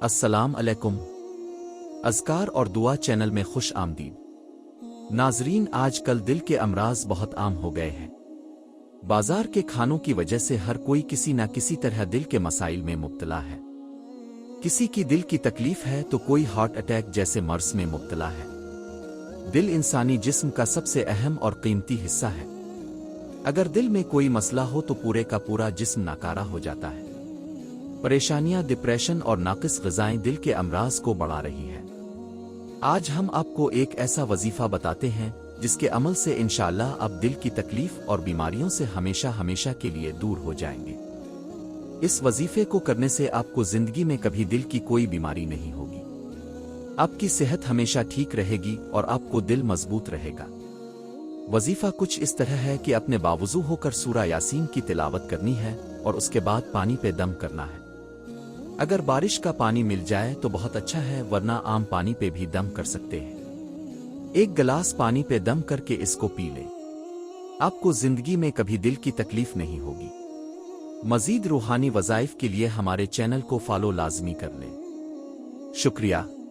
السلام علیکم۔ اذکار اور دعا چینل میں خوش آمدید۔ ناظرین، آج کل دل کے امراض بہت عام ہو گئے ہیں۔ بازار کے کھانوں کی وجہ سے ہر کوئی کسی نہ کسی طرح دل کے مسائل میں مبتلا ہے۔ کسی کی دل کی تکلیف ہے تو کوئی ہارٹ اٹیک جیسے مرض میں مبتلا ہے۔ دل انسانی جسم کا سب سے اہم اور قیمتی حصہ ہے۔ اگر دل میں کوئی مسئلہ ہو تو پورے کا پورا جسم ناکارہ ہو جاتا ہے۔ پریشانیاں، ڈپریشن اور ناقص غذائیں دل کے امراض کو بڑھا رہی ہیں۔ آج ہم آپ کو ایک ایسا وظیفہ بتاتے ہیں جس کے عمل سے انشاءاللہ آپ دل کی تکلیف اور بیماریوں سے ہمیشہ کے لیے دور ہو جائیں گے۔ اس وظیفے کو کرنے سے آپ کو زندگی میں کبھی دل کی کوئی بیماری نہیں ہوگی۔ آپ کی صحت ہمیشہ ٹھیک رہے گی اور آپ کو دل مضبوط رہے گا۔ وظیفہ کچھ اس طرح ہے کہ اپنے باوضو ہو کر سورہ یاسین کی تلاوت کرنی ہے اور اس کے بعد پانی پہ دم کرنا ہے۔ اگر بارش کا پانی مل جائے تو بہت اچھا ہے، ورنہ عام پانی پہ بھی دم کر سکتے ہیں۔ ایک گلاس پانی پہ دم کر کے اس کو پی لیں۔ آپ کو زندگی میں کبھی دل کی تکلیف نہیں ہوگی۔ مزید روحانی وظائف کے لیے ہمارے چینل کو فالو لازمی کر لیں۔ شکریہ۔